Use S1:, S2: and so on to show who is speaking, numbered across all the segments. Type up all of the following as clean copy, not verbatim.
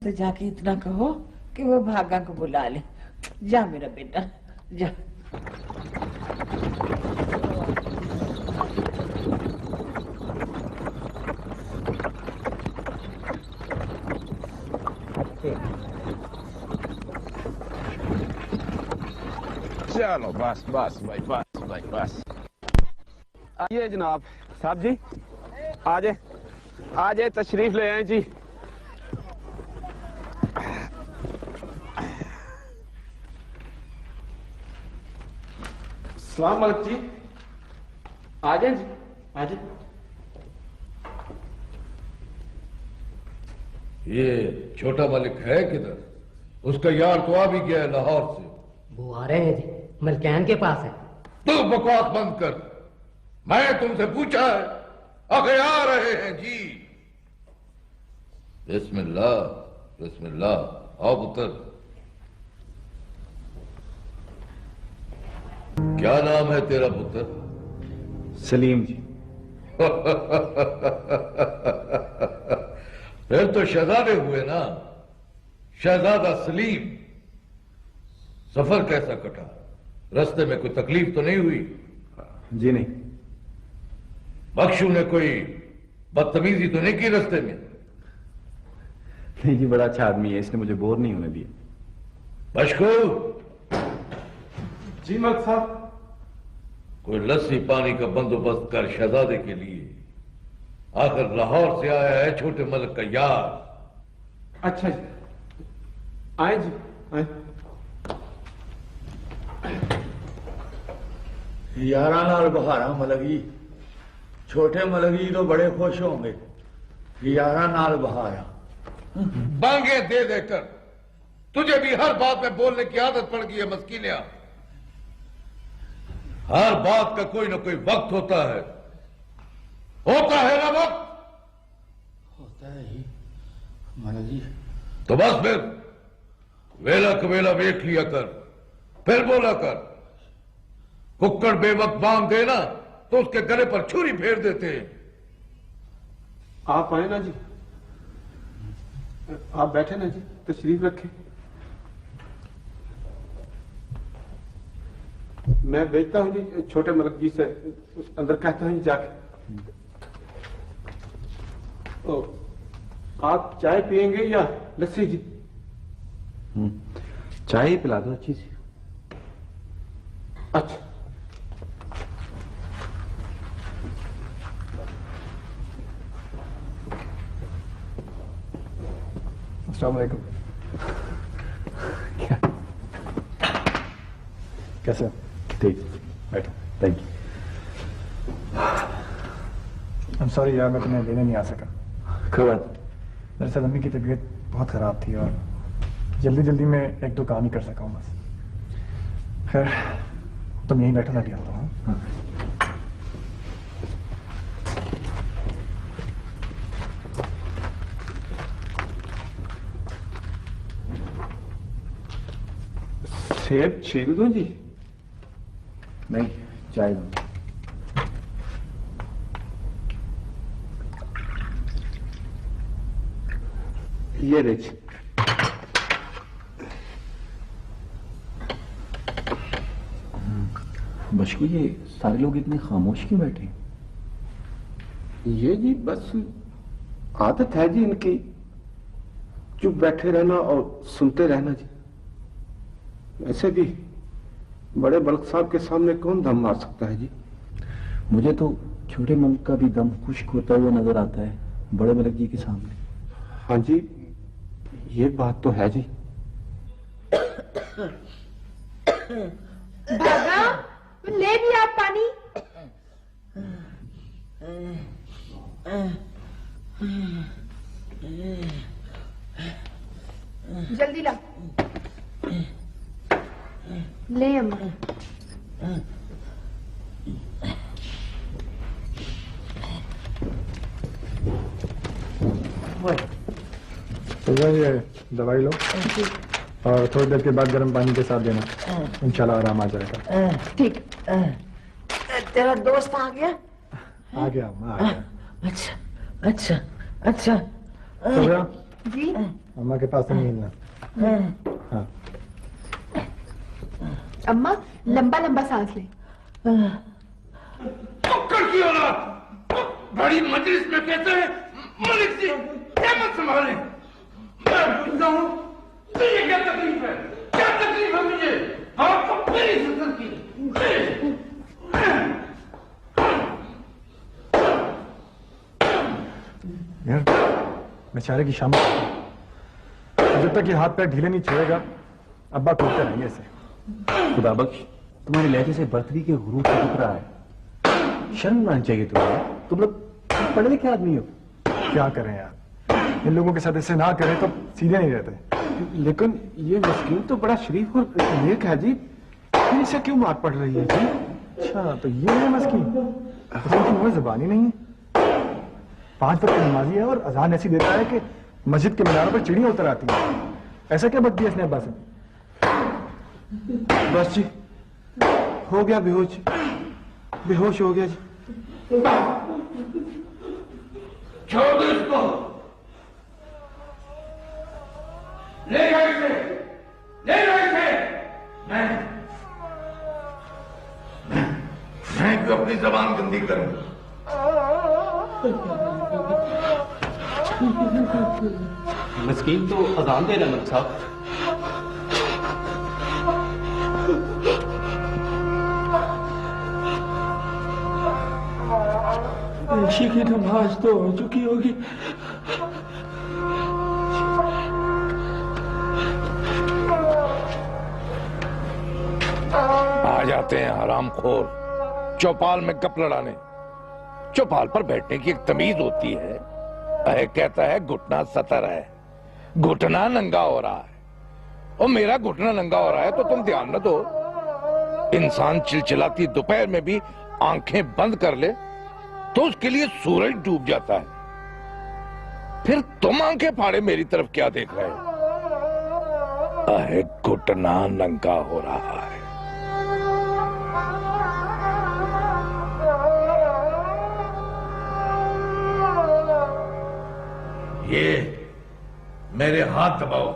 S1: तो जाके इतना कहो कि वो भागा को बुला ले। जा मेरा बेटा जा।
S2: चलो बस बस भाई बस भाई बस। आइए जनाब साहब जी, आजे तशरीफ ले आए जी। सलाम मलिक जी, आ जाए जी, आ जाए।
S3: ये छोटा मलिक है किधर? उसका यार तो आ भी गया है लाहौर से।
S4: वो आ रहे हैं जी, मलकान के पास है।
S3: तो बकवास बंद कर, मैं तुमसे पूछा है। आगे आ रहे हैं जी। बिस्मिल्लाह बिस्मिल्लाह, आओ पुत्र। क्या नाम है तेरा पुत्र?
S5: सलीम जी।
S3: फिर तो शहजादे हुए ना, शहजादा सलीम। सफर कैसा कटा? रास्ते में कोई तकलीफ तो नहीं हुई?
S5: जी नहीं।
S3: बख्शू ने कोई बदतमीजी तो नहीं की रास्ते में?
S5: नहीं जी, बड़ा अच्छा आदमी है, इसने मुझे बोर नहीं होने दिया।
S3: बशकू।
S2: जी मलिक साहब।
S3: कोई लस्सी पानी का बंदोबस्त कर शहजादे के लिए। आखिर लाहौर से आया है छोटे मलिक का यार।
S2: अच्छा जी, आए जी आए।
S6: यारा नाल बहारा मलगी, छोटे मलगी तो बड़े खुश होंगे। यारा नाल बहारा
S3: बांगे दे देकर तुझे भी हर बात में बोलने की आदत पड़ गई है मस्कीनिया। हर बात का कोई ना कोई वक्त होता है ना वक्त?
S6: होता है ही मलगी।
S3: तो बस फिर वेला कवेला देख लिया कर, फिर बोला कर। कुक्कड़ बेवक्त बांग देना तो उसके गले पर छुरी फेर देते हैं।
S2: आप आए ना जी, आप बैठे ना जी, तशरीफ रखें। मैं भेजता हूं जी छोटे मलिक जी से, अंदर कहता हूं जी जाके। तो आप चाय पियेंगे या लस्सी जी?
S5: चाय ही पिला दो अच्छी सी।
S2: अच्छा।
S7: अस्सलाम वालेकुम। क्या कैसे हो?
S5: ठीक, बैठो। Thank you.
S7: I am sorry यार, मैं तुम्हें लेने नहीं आ सका।
S5: कोई बात।
S7: दरअसल अम्मी की तबीयत बहुत ख़राब थी और जल्दी जल्दी में एक दो काम ही कर सका हूँ बस। खैर तुम यहीं बैठो, मैं भी आता हूँ।
S2: सेब छील दूं जी?
S5: नहीं, चाय दो।
S2: ये देखिए।
S5: बशकू, ये सारे लोग इतने खामोश क्यों बैठे?
S2: ये जी बस आदत है जी इनकी, चुप बैठे रहना और सुनते रहना जी। ऐसे भी बड़े मलिक साहब के सामने कौन दम मार सकता है जी?
S5: मुझे तो छोटे मलिक का भी दम खुश्क होता हुआ नजर आता है बड़े मलिक जी के सामने।
S2: हाँ जी, ये बात तो है जी।
S8: बाबा ले भी आप पानी। जल्दी ला। ले अम्मा।
S7: तो ये दवाई लो और थोड़ी देर के बाद गर्म पानी के साथ देना, इंशाल्लाह आराम आ जाएगा।
S1: ठीक। तेरा दोस्त आ गया?
S7: आ गया अम्मा, आ गया।
S1: अच्छा अच्छा अच्छा।
S7: सोया,
S1: जी
S7: अम्मा के पास से नहीं हिलना। हाँ
S8: अम्मा लंबा लंबा सांस ले।
S3: कुक्कड़ की औलाद, बड़ी मजलिस में कहते हैं मलिक जी हिम्मत संभाले। मैं पूछता हूँ ये क्या तकलीफ है? क्या तकलीफ है मुझे? आपको मेरी सल्तनत की
S7: यार, बेचारे की शाम जब तक ये हाथ पैर ढीले नहीं छोड़ेगा अब्बा कूदते रहेंगे ऐसे।
S5: खुदा बख्श, तुम्हारे लहजे से बर्तरी के गुरूर से दिख रहा है। शर्म आनी चाहिए तुम्हें। तुम लोग पढ़े लिखे आदमी हो।
S7: क्या करें यार, इन लोगों के साथ ऐसे ना करें तो सीधे नहीं रहते।
S2: लेकिन ये मस्कीन तो बड़ा शरीफ और नेक है जी, फिर इसे क्यों मार पड़ रही है जी?
S7: अच्छा तो ये है मस्कीन, उसकी मुंह जुबान ही नहीं है। 5 वक्त की नमाजी है और अजान ऐसी देता है कि मस्जिद के मीनारों पर चिड़ियां उतर आती हैं। ऐसा क्या बक दिया इसने अब्बा से?
S2: बस जी, हो गया बेहोश, बेहोश हो गया जी।
S3: छोड़ दो इसको, ले जाओ इसे, ले जाओ इसे। मैं क्यों अपनी जबान गंदी करूं?
S5: मस्कीन तो अजान दे रहा है साहब।
S2: ईशी की नमाज तो हो चुकी होगी।
S3: आ जाते हैं हरामखोर चौपाल में गप लड़ाने। चौपाल पर बैठने की एक तमीज होती है। कहता है घुटना सतर है, घुटना नंगा हो रहा है। और मेरा घुटना नंगा हो रहा है तो तुम ध्यान न दो। इंसान चिलचिलाती दोपहर में भी आंखें बंद कर ले तो उसके लिए सूरज डूब जाता है। फिर तुम आंखें फाड़े मेरी तरफ क्या देख रहे हो? घुटना नंगा हो रहा है। ये मेरे हाथ दबाओ।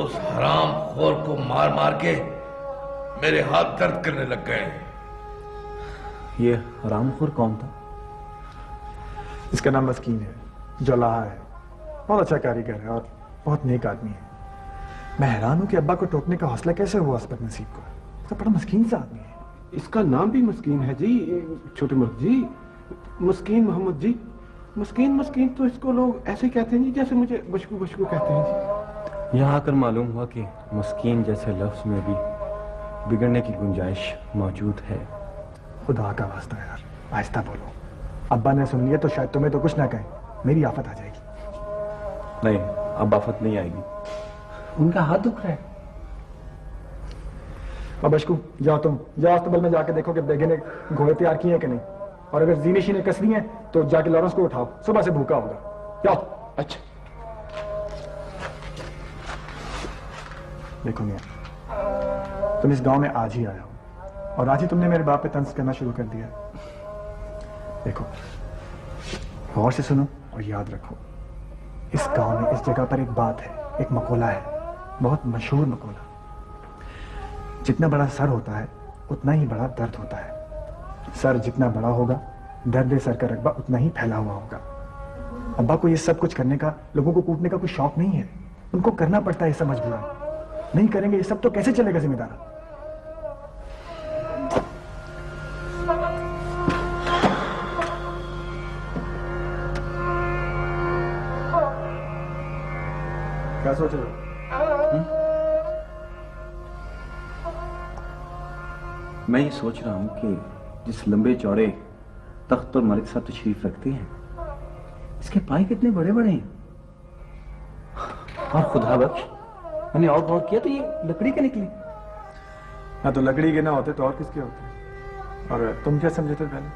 S3: उस हराम खोर को मार मार के मेरे हाथ दर्द करने लग गए।
S5: ये हरामखोर कौन था?
S7: इसका नाम मस्कीन है, जलाहा है, बहुत अच्छा कारीगर है और बहुत नेक आदमी है। मैं हैरान हूं कि अब्बा को टोकने का हौसला कैसे हुआ उस बदनसीब को। तो बड़ा मस्कीन सा आदमी है।
S2: इसका नाम भी मस्कीन है जी, छोटे मुल्क जी, मस्कीन मोहम्मद जी। मस्कीन मस्कीन तो इसको लोग ऐसे कहते हैं जी जैसे मुझे बशकू बशकू कहते हैं जी।
S5: यहाँ आकर मालूम हुआ कि मस्कीन जैसे लफ्ज में भी बिगड़ने की गुंजाइश मौजूद है।
S7: खुदा का वास्ता यार, आहिस्ता बोलो। अब्बा ने सुन लिया तो शायद तुम्हें तो कुछ ना कहें, मेरी आफत आ जाएगी।
S5: नहीं, अब आफत नहीं आएगी। उनका हाथ दुख रहा है।
S7: अब बशकू जाओ, तुम जाओ अस्तबल में जाके देखो कि बेगे ने घोड़े तैयार किए हैं कि नहीं, और अगर जीनिशी ने कस ली है तो जाके लॉरेंस को उठाओ, सुबह से भूखा होगा। जाओ।
S2: अच्छा
S7: देखो मियां, तुम इस गांव में आज ही आए हो और आज ही तुमने मेरे बाप पे तंज करना शुरू कर दिया। देखो गौर से सुनो और याद रखो, इस गांव में इस जगह पर एक बात है, एक मकोला है, बहुत मशहूर मकोला। जितना बड़ा सर होता है उतना ही बड़ा दर्द होता है। सर जितना बड़ा होगा दर्द सर का रकबा उतना ही फैला हुआ होगा। अब्बा को ये सब कुछ करने का, लोगों को कूटने का कोई शौक नहीं है, उनको करना पड़ता है ये सब मजबूरन। नहीं करेंगे ये सब तो कैसे चलेगा जिम्मेदार? क्या सोच रहे हो?
S5: मैं ये सोच रहा हूं कि जिस लंबे चौड़े तख्त पर मलिक साहब तशरीफ रखते हैं, इसके पाए कितने बड़े बड़े हैं। और खुदा बख्श, मैंने और गौर किया तो ये लकड़ी के निकली।
S7: ना तो लकड़ी के ना होते तो और किसके होते? और तुम क्या समझे थे पहले?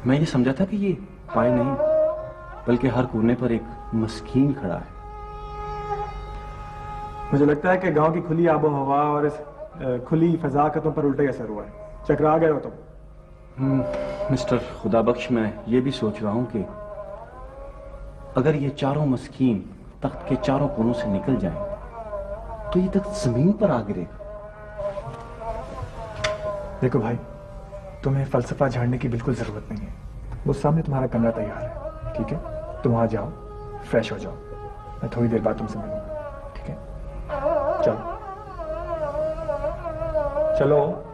S5: मैं ये समझा था कि ये पाए नहीं बल्कि हर कोने पर एक मस्कीन खड़ा है।
S7: मुझे लगता है कि गांव की खुली आबो हवा और इस खुली फजा का तुम पर उल्टा ही असर हुआ है, चकरा गए हो तुम।
S5: मिस्टर खुदा बख्श, मैं ये भी सोच रहा हूं कि अगर ये चारों मस्कीन तख्त के चारों कोनों से निकल जाएं, तो ये तख्त जमीन पर आ गिरेगा।
S7: देखो भाई, तुम्हें फलसफा झाड़ने की बिल्कुल जरूरत नहीं है। वो सामने तुम्हारा कमरा तैयार है, ठीक है? तुम वहां जाओ, फ्रेश हो जाओ, मैं थोड़ी देर बाद तुमसे मिलूंगा, ठीक है? चलो चलो।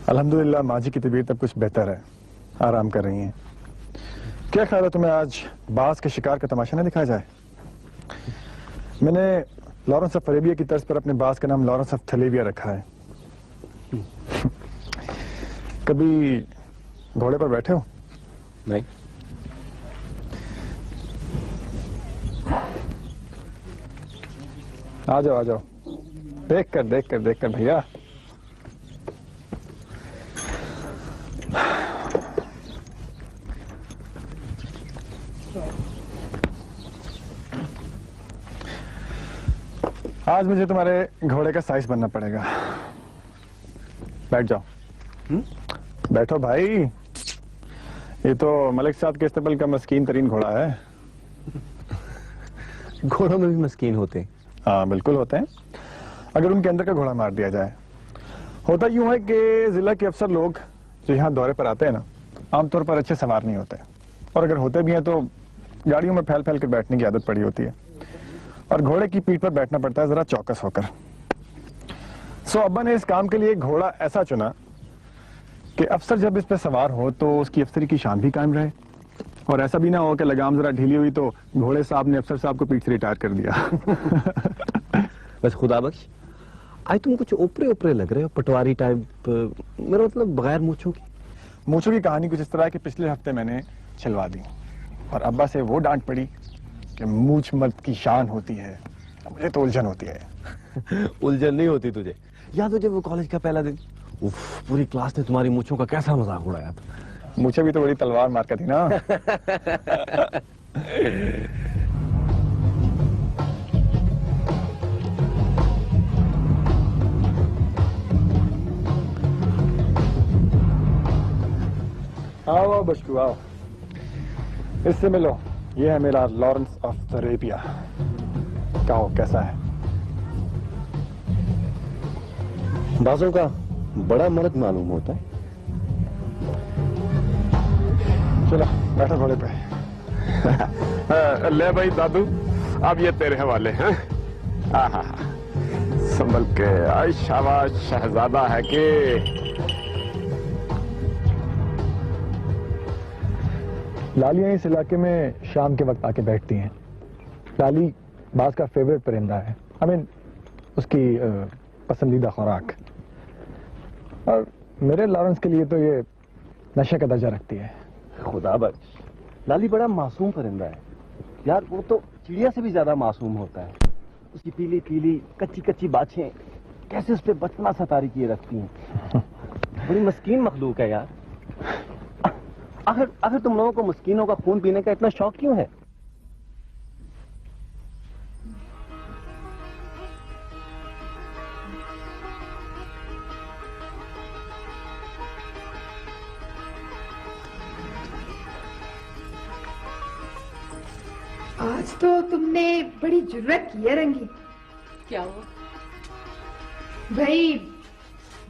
S7: अल्हम्दुलिल्लाह माँ जी की तबीयत अब कुछ बेहतर है, आराम कर रही हैं। क्या ख्याल है तुम्हें आज बाज के शिकार का तमाशा न दिखाया जाए? मैंने लॉरेंस ऑफ अरेबिया की तर्ज पर अपने बाज का नाम लॉरेंस ऑफ थलेविया रखा है। कभी घोड़े पर बैठे हो?
S5: नहीं।
S7: आ जाओ आ जाओ, देख कर भैया। आज मुझे तुम्हारे घोड़े का साइज बनना पड़ेगा। बैठ जाओ। बैठो भाई, ये तो मलिक साहब के इस्तेमाल का मस्कीन तरीन घोड़ा है।
S5: घोड़ों में भी मस्कीन होते हैं?
S7: हाँ बिल्कुल होते हैं, अगर उनके अंदर का घोड़ा मार दिया जाए। होता यूं है कि जिला के अफसर लोग जो यहाँ दौरे पर आते हैं ना, आमतौर पर अच्छे सवार नहीं होते, और अगर होते भी हैं तो गाड़ियों में फैल फैल कर बैठने की आदत पड़ी होती है, और घोड़े की पीठ पर बैठना पड़ता है जरा चौकस होकर। सो अब्बा ने इस काम के लिए घोड़ा ऐसा चुना कि अफसर जब इस पर सवार हो तो उसकी अफसरी की शान भी कायम रहे, और ऐसा भी ना हो कि लगाम जरा ढीली हुई तो घोड़े साहब ने अफसर साहब को पीठ से रिटायर कर दिया।
S5: बस खुदा बख्श, आज तुम कुछ ऊपरे ऊपरे लग रहे हो, पटवारी टाइप। मेरा मतलब बगैर मूंछों की।
S7: मूंछों की कहानी कुछ इस तरह है कि पिछले हफ्ते मैंने छिलवा दी, और अब्बा से वो डांट पड़ी कि मूंछ मर्द की शान होती है। मुझे तो उलझन होती है।
S5: उलझन नहीं होती तुझे? याद हो जब वो कॉलेज का पहला दिन, उफ, पूरी क्लास ने तुम्हारी मूंछों का कैसा मजाक उड़ाया था।
S7: मूंछें भी तो बड़ी तलवार मार कर थी ना। आओ बशकू आओ, इससे मिलो। ये है मेरा लॉरेंस ऑफ अरेबिया। कहो कैसा है?
S5: बाजों का बड़ा मर्द मालूम होता है।
S7: चलो बैठो घोड़े पे। ले भाई दादू, अब ये तेरे हवाले हैं। संभल के। आई शाबाश शहजादा है कि लालियां इस इलाके में शाम के वक्त आके बैठती हैं। लाली बाज का फेवरेट परिंदा है, उसकी पसंदीदा खुराक। और मेरे लॉरेंस के लिए तो ये नशे का दर्जा रखती है।
S5: खुदा बख्श, लाली बड़ा मासूम परिंदा है यार। वो तो चिड़िया से भी ज्यादा मासूम होता है। उसकी पीली पीली कच्ची कच्ची बाछें कैसे उस पर बचपना सा तारी किए रखती हैं। बड़ी मस्कीन मखलूक है यार। आखिर तुम लोगों को मस्कीनों का खून पीने का इतना शौक क्यों है?
S8: आज तो तुमने बड़ी जुर्रत की है रंगी।
S9: क्या हुआ?
S8: भाई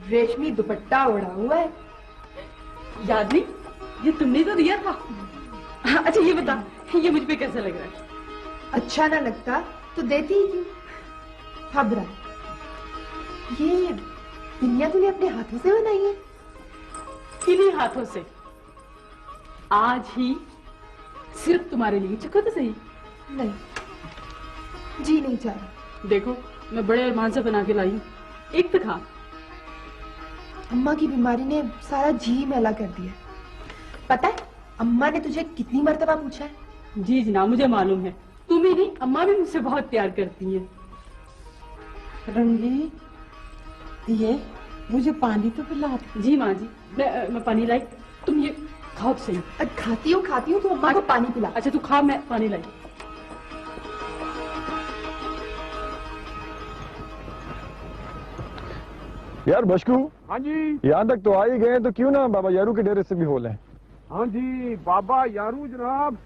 S8: रेशमी दुपट्टा ओढ़ा हुआ है।
S9: याद नहीं, ये तुमने तो दिया था। अच्छा ये बता, ये मुझ पे कैसा लग रहा है?
S8: अच्छा ना लगता तो देती ही क्यों? खबरा, ये दुनिया तूने अपने हाथों से बनाई है?
S9: किन्हीं हाथों से। आज ही सिर्फ तुम्हारे लिए। चखो तो सही।
S8: नहीं, जी नहीं चाह रहा।
S9: देखो मैं बड़े अरमान से बना के लाई हूँ, एक तो खा।
S8: अम्मा की बीमारी ने सारा जी मैला कर दिया। पता है अम्मा ने तुझे कितनी मर्तबा पूछा है?
S9: जी जनाब, मुझे मालूम है। तुम ही नहीं, अम्मा भी मुझसे बहुत प्यार करती हैं।
S1: रंगी, ये मुझे पानी तो पिला।
S9: जी माँ जी, मैं पानी लाई। तुम ये खाओ तो सही।
S8: खाती हूँ तो अम्मा को पानी पिला।
S9: अच्छा तू खा, मैं पानी लाई।
S7: यार बशकू,
S2: हाँ जी।
S7: यहाँ तक तो आ ही गए, तो क्यों ना बाबा यारू के डेरे से भी हो लें।
S2: हाँ जी, बाबा यारू जनाब,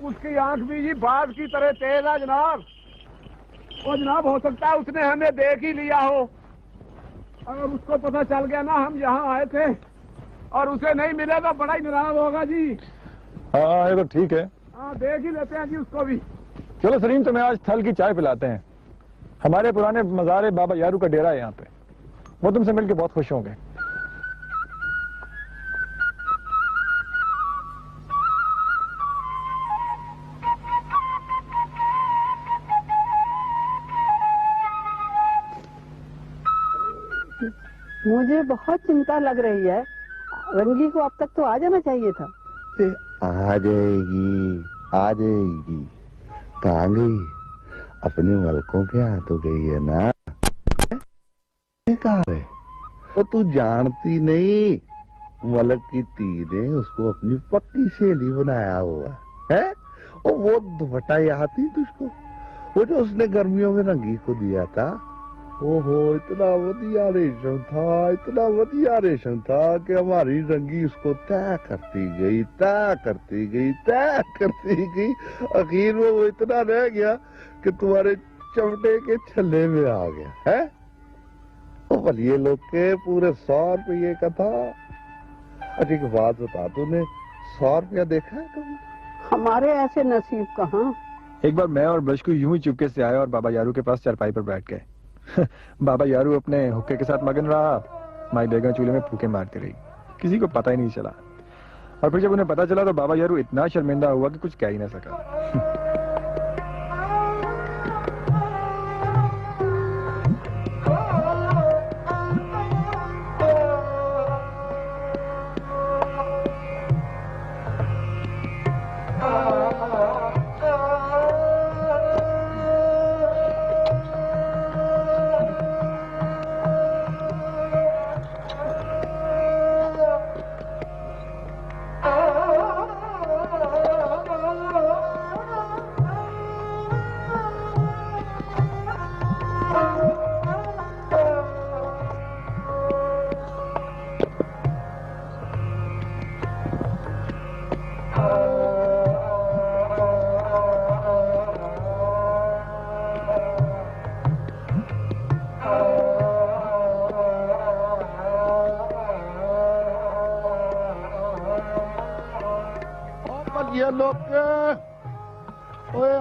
S2: उसकी आंख भी जी बाज की तरह तेज है जनाब। वो जनाब हो सकता है उसने हमें देख ही लिया हो। अगर उसको पता चल गया ना हम यहाँ आए थे और उसे नहीं मिले तो बड़ा ही नाराज होगा जी।
S7: हाँ ये तो ठीक है।
S2: हाँ देख ही लेते हैं जी उसको भी।
S7: चलो सलीम, तुम्हें आज थल की चाय पिलाते हैं। हमारे पुराने मज़ारे बाबा यारू का डेरा है यहाँ पे, वो तुमसे मिलकर बहुत खुश होंगे।
S10: मुझे बहुत चिंता लग रही है। रंगी को अब तक तो आ जाना चाहिए था।
S11: आ जाएगी, आ जाएगी। कहाँ गई? अपने मलकों के हाथों गई है ना। कहाँ है वो? तू जानती नहीं, मलक की ती ने उसको अपनी पक्की सहेली बनाया हुआ है। और वो दुपट्टा याद थी तुझको, वो जो उसने गर्मियों में रंगी को दिया था। ओहो, इतना वधिया रेशम था, इतना वधिया रेशम था कि हमारी रंगी उसको तय करती गई, तय करती गई, तय करती गई। आखिर में वो इतना रह गया कि तुम्हारे चमड़े के छल्ले में आ गया है। ओ भलिए लोग के पूरे 100 रुपये का था। अच्छा एक बात बता, तूने 100 रुपया देखा है कभी?
S10: हमारे ऐसे नसीब कहाँ।
S7: एक बार मैं और बशकू यूं ही चुपके से आए और बाबा यारू के पास चारपाई पर बैठ गए। बाबा यारू अपने हुक्के के साथ मगन रहा, माई बेगम चूल्हे में फूके मारती रही, किसी को पता ही नहीं चला। और फिर जब उन्हें पता चला तो बाबा यारू इतना शर्मिंदा हुआ कि कुछ कह ही ना सका।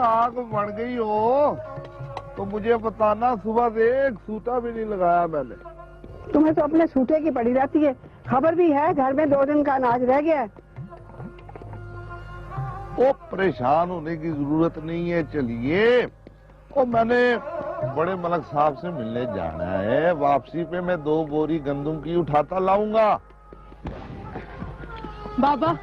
S11: आग बढ़ गई हो तो मुझे बताना, सुबह से एक सूटा भी नहीं लगाया मैंने।
S10: तुम्हें तो अपने सूटे की पड़ी रहती है। खबर भी है घर में 2 दिन का अनाज रह गया है।
S11: ओ परेशान होने की जरूरत नहीं है, चलिए। ओ मैंने बड़े मलक साहब से मिलने जाना है, वापसी पे मैं 2 बोरी गंदम की उठाता लाऊंगा।
S9: बाबा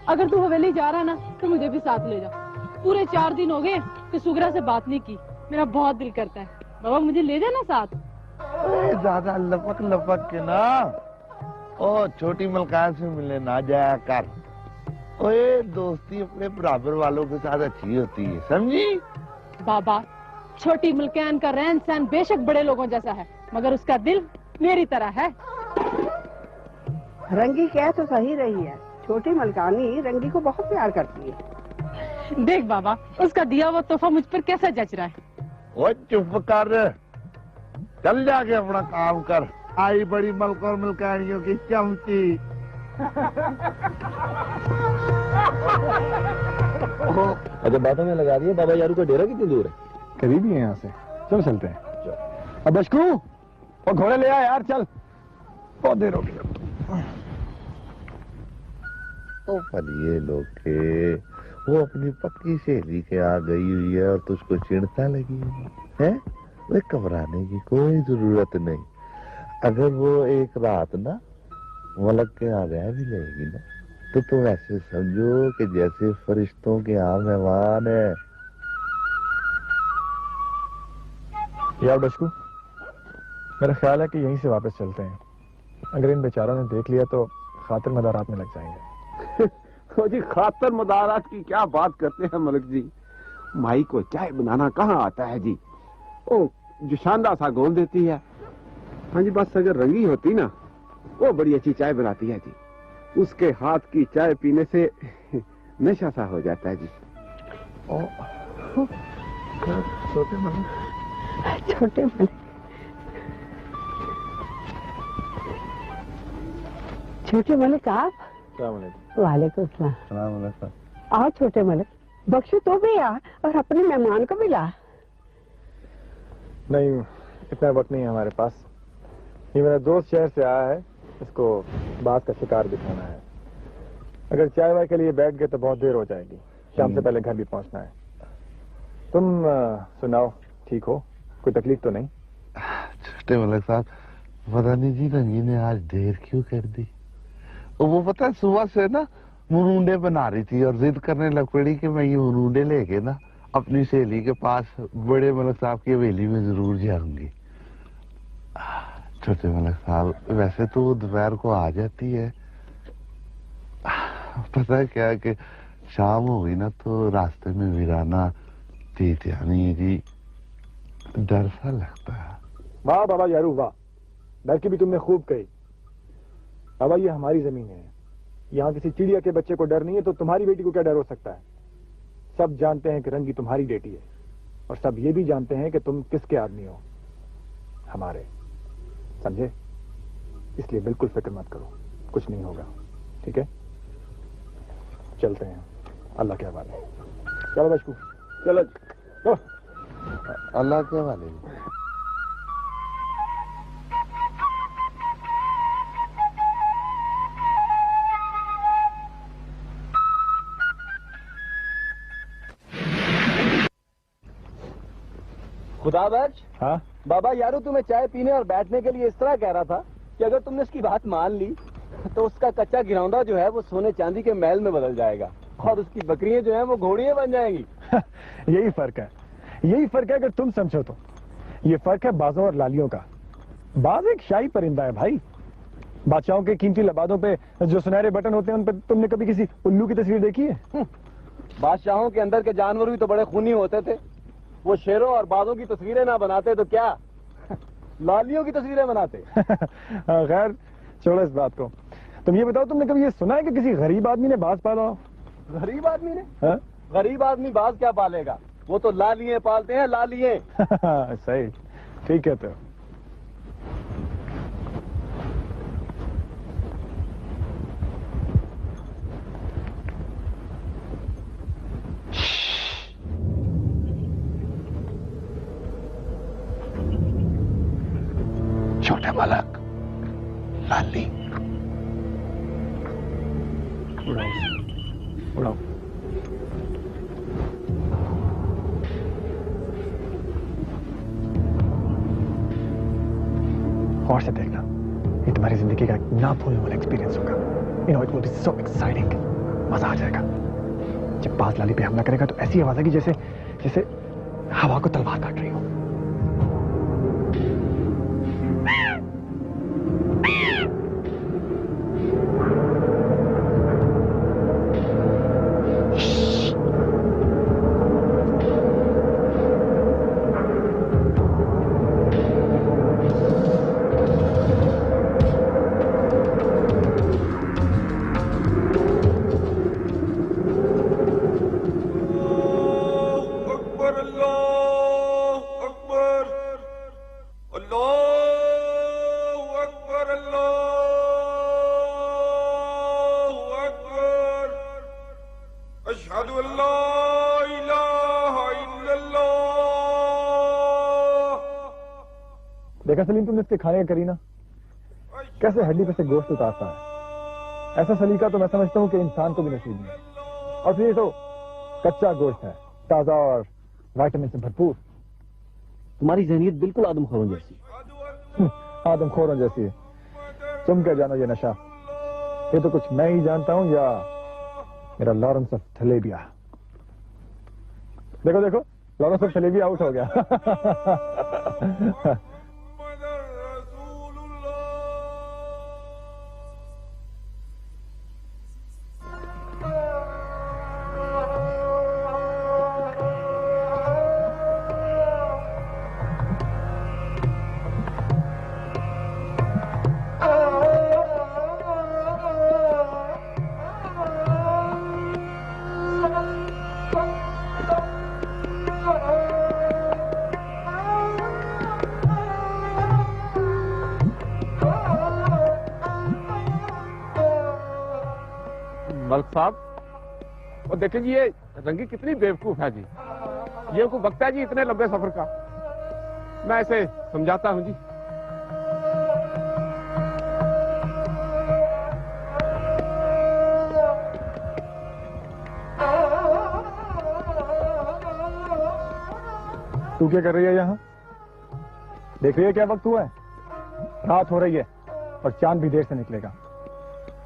S9: अगर तू हवेली जा रहा ना तो मुझे भी साथ ले जा। पूरे 4 दिन हो गए कि सुगरा से बात नहीं की, मेरा बहुत दिल करता है। बाबा मुझे ले जाना साथ।
S11: ज्यादा लपक लपक के ना ओ छोटी मलकान से मिलने ना जाया कर। ओए दोस्ती अपने बराबर वालों के साथ अच्छी होती है, समझी?
S9: बाबा छोटी मलकान का रहन सहन बेशक बड़े लोगों जैसा है, मगर उसका दिल मेरी तरह है।
S10: रंगी कह तो सही रही है, छोटी मलकानी रंगी को बहुत प्यार करती है।
S9: देख बाबा उसका दिया वो तोहफा मुझ पर कैसा जच रहा है।
S11: ओ चुप कर, चल जाके अपना काम कर। आई बड़ी मलक और मलकानियों की चमची।
S5: अच्छा बातों में लगा दिए। बाबा यारू का डेरा कितनी दूर है?
S7: करीब ही है यहाँ से, चलो चलते हैं। अब बशकू और घोड़े ले आए यार, चल बहुत देर हो गई।
S11: ओ फलिए लोग के, वो अपनी पक्की सहेली के आ गई हुई है और तुझको चिढ़ता लगी है? वे घबराने की कोई जरूरत नहीं। अगर वो एक रात ना मलक के यहाँ रह भी लेगी ना तो तुम ऐसे समझो कि जैसे फरिश्तों के यहाँ मेहमान है।
S7: यार बशकू, मेरा ख्याल है कि यहीं से वापस चलते हैं। अगर इन बेचारों ने देख लिया तो खातिर मदारात में लग जाएंगे।
S2: तो जी खातर मदारात की क्या बात करते हैं मलिक जी। माई को चाय बनाना कहाँ आता है जी। ओ जो शानदार सा गोल देती है। हाँ जी, बस अगर रंगी होती ना, वो बड़ी अच्छी चाय बनाती है जी। उसके हाथ की चाय पीने से नशा सा हो जाता है जी।
S7: छोटे मलिक,
S10: छोटे मलिक, छोटे मलिक आप? वालेकुम सलाम। आओ छोटे मलिक, बख्शू तो भी आ और अपने मेहमान को भी ला।
S7: नहीं, इतना वक्त नहीं है हमारे पास। ये मेरा दोस्त शहर से आया है, इसको बात का शिकार दिखाना है। अगर चाय वाय के लिए बैठ गए तो बहुत देर हो जाएगी। शाम से पहले घर भी पहुंचना है। तुम सुनाओ, ठीक हो? कोई तकलीफ तो नहीं?
S11: छोटे मलिक साहब, पता नहीं जी रंगी ने आज देर क्यों कर दी। वो पता है सुबह से ना मुरुंडे बना रही थी और जिद करने लग पड़ी कि मैं ये मुरुंडे लेके ना अपनी सहेली के पास बड़े मलिक साहब की हवेली में जरूर जाऊंगी। छोटे मलिक साहब, वैसे तो वो दोपहर को आ जाती है, पता है क्या कि शाम हो गई ना तो रास्ते में वीराना तीतिया नहीं जी, डर सा लगता है।
S7: वाह बाबा यारू वाह, डर की भी तुमने खूब कही। बाबा ये हमारी जमीन है, यहाँ किसी चिड़िया के बच्चे को डर नहीं है, तो तुम्हारी बेटी को क्या डर हो सकता है? सब जानते हैं कि रंगी तुम्हारी बेटी है, और सब ये भी जानते हैं कि तुम किसके आदमी हो, हमारे, समझे? इसलिए बिल्कुल फिक्र मत करो, कुछ नहीं होगा, ठीक है? चलते हैं, अल्लाह के हवाले। चलो बचकू, चलो चलो,
S11: अल्लाह के हवाले।
S5: खुदा बख्श।
S7: हाँ
S5: बाबा यारू तुम्हें चाय पीने और बैठने के लिए इस तरह कह रहा था कि अगर तुमने उसकी बात मान ली तो उसका कच्चा गिरौंदा जो है वो सोने चांदी के महल में बदल जाएगा और उसकी बकरियां जो हैं वो घोड़ियां बन जाएंगी।
S7: यही फर्क है, यही फर्क है अगर तुम समझो तो। ये फर्क है बाजों और लालियों का। बाज एक शाही परिंदा है भाई। बादशाहों के कीमती लबादों पे जो सुनहरे बटन होते हैं उन पे तुमने कभी किसी उल्लू की तस्वीर देखी है?
S5: बादशाहों के अंदर के जानवर भी तो बड़े खूनी होते थे। वो शेरों और बाजों की तस्वीरें ना बनाते तो क्या लालियों की तस्वीरें बनाते।
S7: खैर छोड़ो इस बात को। तुम ये बताओ, तुमने कभी ये सुना है कि किसी गरीब आदमी ने बाज पाला हो?
S5: गरीब आदमी ने? गरीब आदमी बाज क्या पालेगा, वो तो लालिये पालते हैं, लालिये।
S7: सही, ठीक है। तो
S11: छोटे मलिक, लाली
S7: उड़ाओ। और से देखना, ये तुम्हारी जिंदगी का एक ना भूलने वाला एक्सपीरियंस होगा। You know it will be so exciting. मजा आ जाएगा। जब बाज लाली पे हमला करेगा तो ऐसी आवाज आएगी जैसे जैसे हवा को तलवार काट रही हो। देखा सलीम तुमने इसके खाने का करीना, कैसे हड्डी पे से गोश्त उतारता है। ऐसा सलीका तो मैं समझता हूँ कि इंसान को भी नसीब नहीं। और फिर ये तो कच्चा गोश्त है, ताजा और विटामिन से भरपूर।
S5: तुम्हारी जहनीत बिल्कुल आदमखोरों जैसी।
S7: आदमखोरों जैसी है। तुम क्या जानो ये नशा? ये तो कुछ मैं ही जानता हूँ या मेरा लॉरेंस ऑफ थलेबिया। देखो देखो, लॉरेंस ऑफ थलेबिया आउट हो गया।
S2: मलिक साहब, और देखें जी ये रंगी कितनी बेवकूफ है जी। ये को वक्त है जी इतने लंबे सफर का। मैं ऐसे समझाता हूं जी।
S7: तू क्या कर रही है यहाँ? देख रही है क्या वक्त हुआ है? रात हो रही है और चांद भी देर से निकलेगा।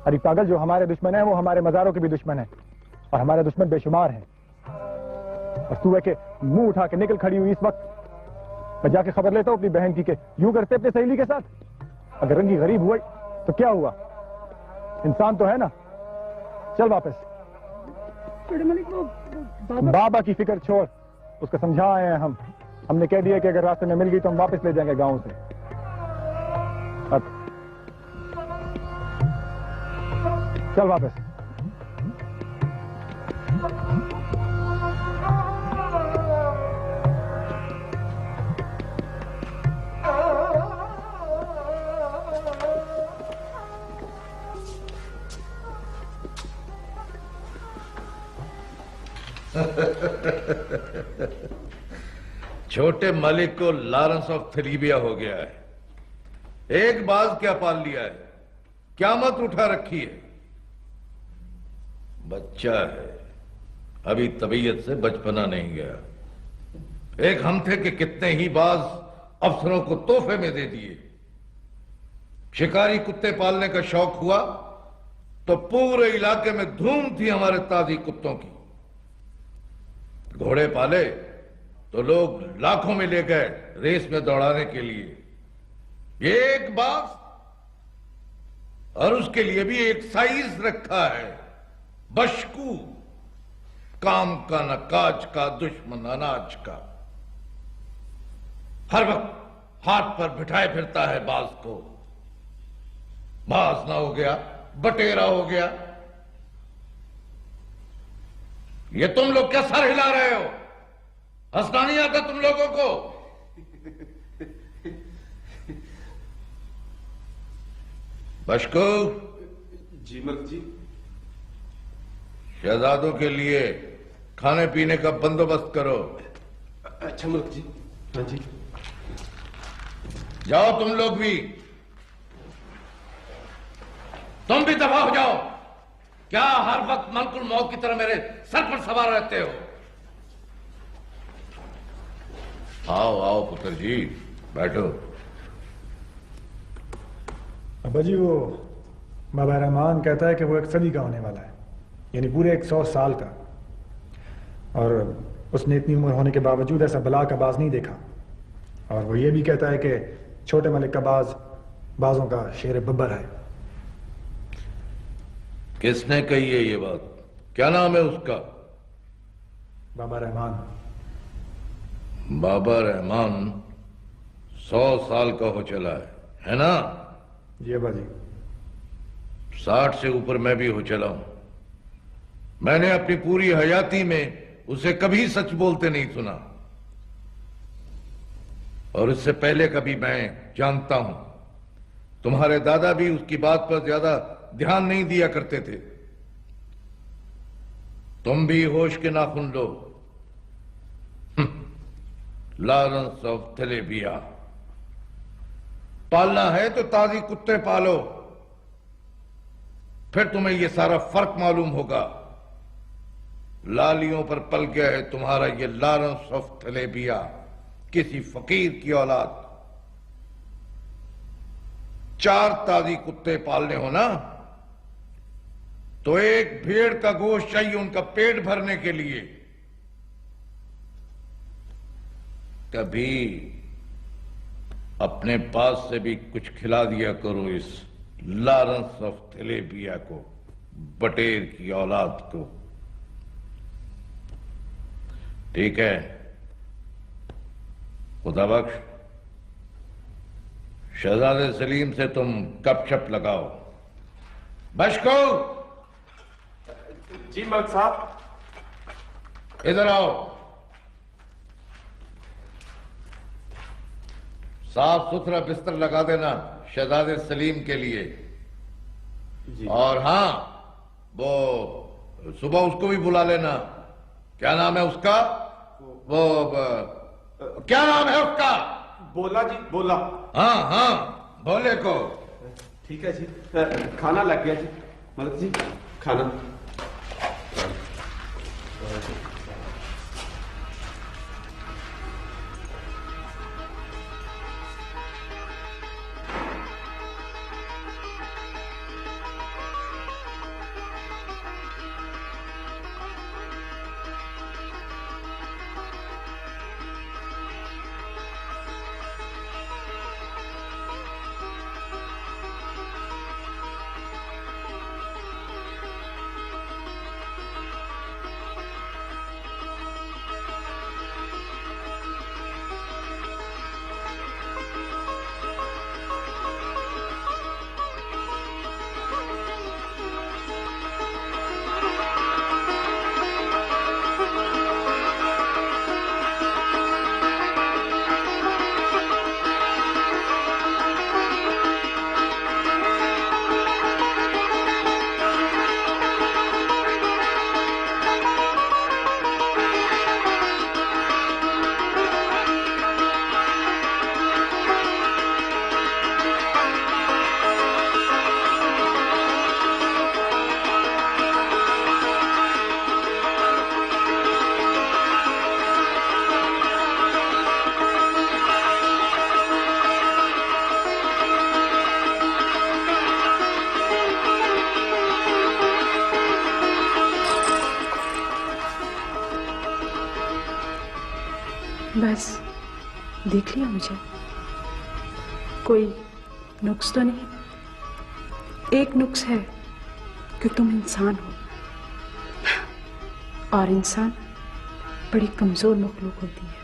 S7: अरे पागल, जो हमारे दुश्मन है वो हमारे मजारों के भी दुश्मन है, और हमारे दुश्मन बेशुमार हैं। और तू है कि मुंह उठा के निकल खड़ी हुई इस वक्त। मैं जाके खबर लेता हूँ अपनी बहन की के यूं करते अपने सहेली के साथ। अगर रंगी गरीब हुई तो क्या हुआ? इंसान तो है ना। चल वापस। बाबा की फिक्र छोड़, उसको समझा आए हैं हम। हमने कह दिया कि अगर रास्ते में मिल गई तो हम वापस ले जाएंगे गांव से। अब चल वापस।
S3: छोटे मलिक को लॉरेंस ऑफ थलीबिया हो गया है। एक बाज क्या पाल लिया है, क़यामत उठा रखी है। बच्चा है, अभी तबीयत से बचपना नहीं गया। एक हम थे कि कितने ही बाज अफसरों को तोहफे में दे दिए। शिकारी कुत्ते पालने का शौक हुआ तो पूरे इलाके में धूम थी हमारे ताजी कुत्तों की। घोड़े पाले तो लोग लाखों में ले गए रेस में दौड़ाने के लिए। एक बाज, और उसके लिए भी एक साइज रखा है, बशकू, काम का न काज का, दुश्मन अनाज का। हर वक्त हाथ पर बिठाए फिरता है बाज को। बाज ना हो गया, बटेरा हो गया। ये तुम लोग क्या सर हिला रहे हो? हंसना नहीं आता तुम लोगों को? बशकू
S2: जी मलिक जी।
S3: शहजादों के लिए खाने पीने का बंदोबस्त करो।
S2: अच्छा मलिक जी। हाँ जी।
S3: जाओ तुम लोग भी। तुम भी दफा हो जाओ। क्या हर वक्त मलकुल मौत की तरह मेरे सर पर सवार रहते हो? आओ आओ पुत्र जी, बैठो।
S7: अब्बा जी, वो बाबा रहमान कहता है कि वो 1 सदी का होने वाला है, यानी पूरे 100 साल का। और उसने इतनी उम्र होने के बावजूद ऐसा बला का बाज नहीं देखा। और वो ये भी कहता है कि छोटे मलिक का बाज बाजों का शेर बब्बर है।
S3: किसने कही है ये बात? क्या नाम है उसका?
S7: बाबा रहमान।
S3: बाबा रहमान 100 साल का हो चला है ना?
S7: जी अब्बा जी।
S3: 60 से ऊपर मैं भी हो चला हूं। मैंने अपनी पूरी हयाती में उसे कभी सच बोलते नहीं सुना, और इससे पहले कभी मैं जानता हूं तुम्हारे दादा भी उसकी बात पर ज्यादा ध्यान नहीं दिया करते थे। तुम भी होश के नाखून लो। लॉरेंस ऑफ थलेबिया पालना है तो ताजी कुत्ते पालो, फिर तुम्हें यह सारा फर्क मालूम होगा। लालियों पर पल गया है तुम्हारा ये लॉरेंस ऑफ थलेबिया, किसी फकीर की औलाद। 4 ताजी कुत्ते पालने हो ना, तो एक भेड़ का गोश्त चाहिए उनका पेट भरने के लिए। कभी अपने पास से भी कुछ खिला दिया करो इस लॉरेंस ऑफ थलेबिया को, बटेर की औलाद को। ठीक है? खुदा बख्श, शहजादे सलीम से तुम गपशप लगाओ। बशको।
S2: जी मलिक साहब।
S3: इधर आओ। साफ सुथरा बिस्तर लगा देना शहजादे सलीम के लिए।
S2: जी।
S3: और हां, वो सुबह उसको भी बुला लेना। क्या नाम है उसका? वो क्या नाम है उसका?
S2: बोला जी, बोला।
S3: हाँ हाँ, बोले को।
S2: ठीक है जी। खाना लग गया जी। मलक जी, खाना।
S12: बस देख लिया मुझे, कोई नुक्स तो नहीं? एक नुक्स है कि तुम इंसान हो, और इंसान बड़ी कमजोर मखलूक होती है।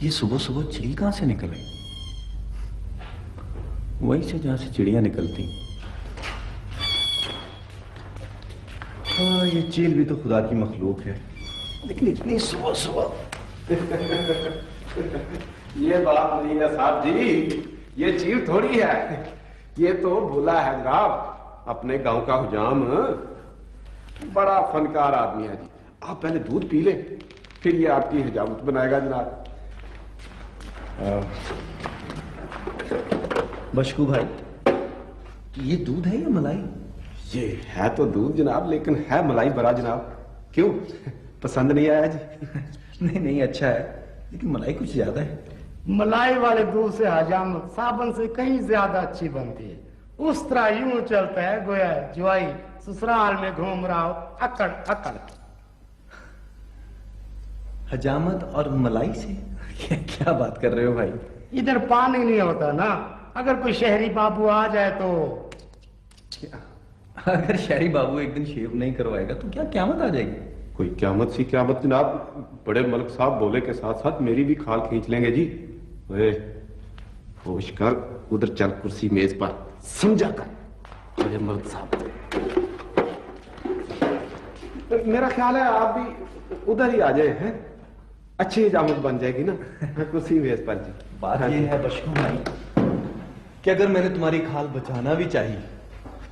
S5: ये सुबह सुबह चिड़ी कहां से निकल आई? वहीं से जहां से चिड़िया निकलती। हाँ, ये चील भी तो खुदा की मखलूक है, लेकिन इतनी सुबह सुबह।
S2: ये बात नहीं है साहब जी, ये चील थोड़ी है, ये तो भोला है जनाब, अपने गांव का हुजाम। बड़ा फनकार आदमी है जी। आप पहले दूध पी ले, फिर ये आपकी हजामत बनाएगा जनाब।
S5: बशकू भाई, ये दूध है या मलाई?
S2: ये है तो दूध जनाब, लेकिन है मलाई भरा जनाब। क्यों, पसंद नहीं आया जी?
S5: नहीं नहीं, अच्छा है, लेकिन मलाई कुछ ज्यादा है।
S13: मलाई वाले दूध से हजामत साबुन से कहीं ज्यादा अच्छी बनती है। उस तरह यूं चलता है गोया जुआई ससुराल में घूम रहा हो अकड़ अकड़।
S5: हजामत और मलाई से क्या बात कर रहे हो भाई?
S13: इधर पानी नहीं होता ना, अगर कोई शहरी बाबू आ जाए तो।
S5: अगर शहरी बाबू एक दिन शेव नहीं करवाएगा तो क्या क़यामत आ जाएगी?
S2: कोई क़यामत सी क़यामत जनाब, बड़े मलिक साहब बोले के साथ साथ मेरी भी खाल खींच लेंगे जी। होश कर, उधर चल कुर्सी मेज पर, समझा कर बड़े मलिक साहब। मेरा ख्याल है आप भी उधर ही आ जाए हैं, अच्छी हजामत बन जाएगी ना कुर्सी मेज पर जी।
S5: बात ये है बशकू भाई कि अगर मैंने तुम्हारी खाल बचाना भी चाहिए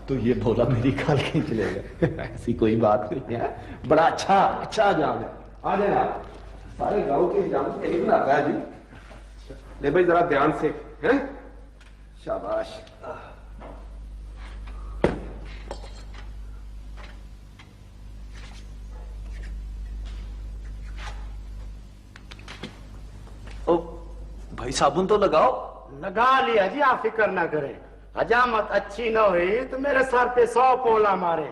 S5: तो ये भोला मेरी खाल खींच लेगा।
S2: ऐसी कोई बात नहीं है, बड़ा अच्छा अच्छा हजाम है। आ जाए आप, सारे गांव के हजामत यही बनाता है जी। ले भाई जरा ध्यान से, हैं? शाबाश।
S5: ओ भाई, साबुन तो लगाओ।
S13: लगा लिया जी, आप फिक्र ना करें। हजामत अच्छी न हुई तो मेरे सर पे 100 पोला मारे।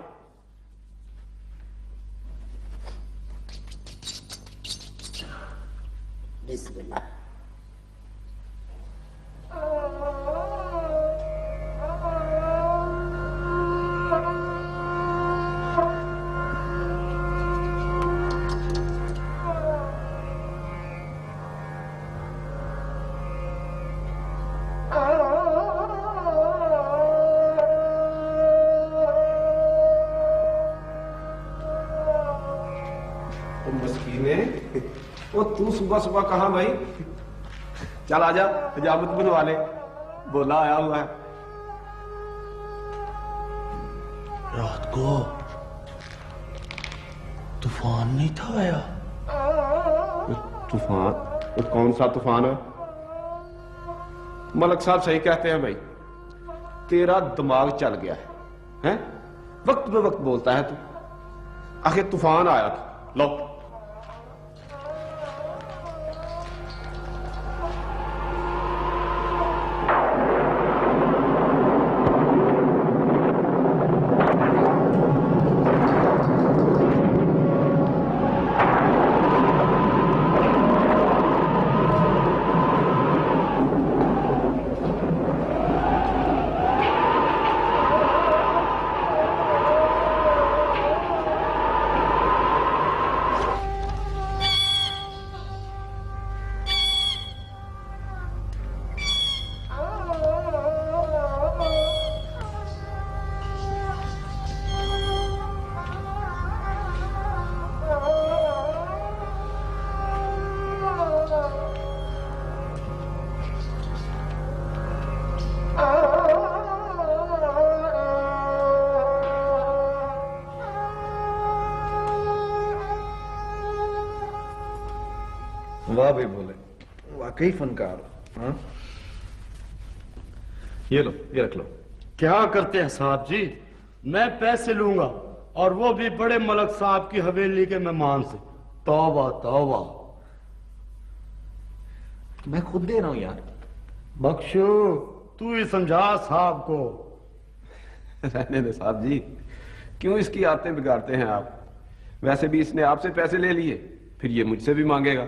S13: बिस्मिल्लाह।
S2: वो तू सुबह सुबह कहाँ भाई? चल आजा, हजामत बनवा ले, बोला आया हुआ है।
S11: रात को तूफान नहीं था आया?
S2: तूफान? वो कौन सा तूफान है? मलक साहब सही कहते हैं भाई, तेरा दिमाग चल गया है? वक्त पे वक्त बोलता है तू। आखिर तूफान आया था, लो।
S5: वाह भी बोले, वाकई फनकार हो। हाँ? ये लो, ये रख लो।
S13: क्या करते हैं साहब जी? मैं पैसे लूंगा और वो भी बड़े मलक साहब की हवेली के मेहमान से। तौबा तौबा।
S5: मैं खुद दे रहा हूं यार।
S13: बख्शो, तू ही समझा साहब को।
S2: रहने दे साहब जी, क्यों इसकी आदतें बिगाड़ते हैं आप? वैसे भी इसने आपसे पैसे ले लिए, फिर ये मुझसे भी मांगेगा।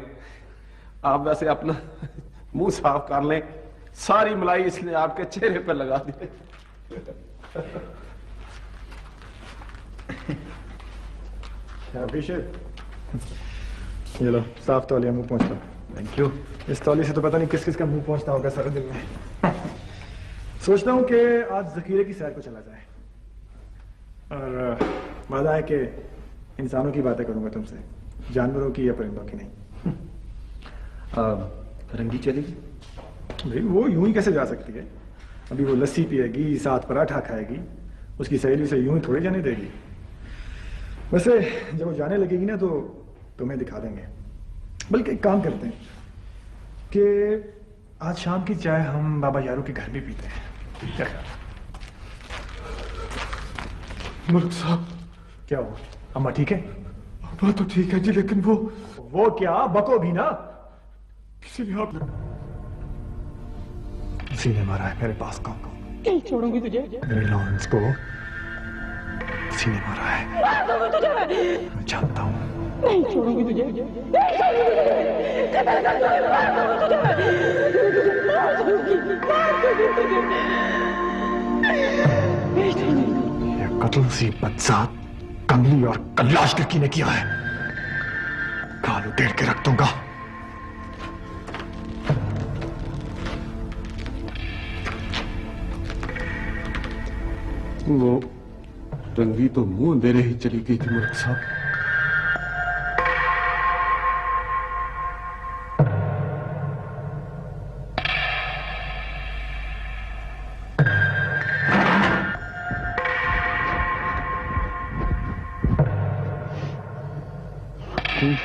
S2: आप वैसे अपना मुंह साफ कर लें, सारी मलाई इसने आपके चेहरे पर लगा दी।
S7: ये लो, साफ तौलिया मुंह पहुंच लो। Thank you. इस तौली से तो पता नहीं किस किस का मुंह पहुंचता होगा सारे दिन में। सोचता हूँ कि आज जखीरे की सैर को चला जाए और वादा है कि इंसानों की बातें करूंगा तुमसे, जानवरों की या परिंदों की नहीं।
S14: रंगी चलेगी?
S7: भाई वो यूं ही कैसे जा सकती है? अभी वो लस्सी पिएगी, साथ पराठा खाएगी, उसकी सहेली से यूं ही थोड़ी जाने देगी। वैसे जब वो जाने लगेगी ना तो तुम्हें दिखा देंगे। बल्कि एक काम करते हैं कि आज शाम की चाय हम बाबा यारू के घर भी पीते हैं, क्या ख्याल?
S14: मुल्क साहब।
S7: क्या हुआ? अम्मा ठीक है?
S14: अम्मा तो ठीक है जी, लेकिन वो
S7: क्या? बको भी ना।
S14: किसी ने आप
S7: किसी ने मारा है मेरे पास को।
S9: नहीं छोड़ूंगी तुझे।
S7: मेरे लॉरेंस को किसी ने मारा है। मैं जानता हूँ।
S9: नहीं छोड़ूंगी तुझे। नहीं छोड़ूंगी तुझे।
S7: ये कत्ल सी बदजात कंगली और कल्लाश लड़की ने किया है। काल उतेर के रख दूंगा।
S2: वो रंगी तो मुंह अंधेरे ही चली गई थी मुल्क साहब।
S5: ठीक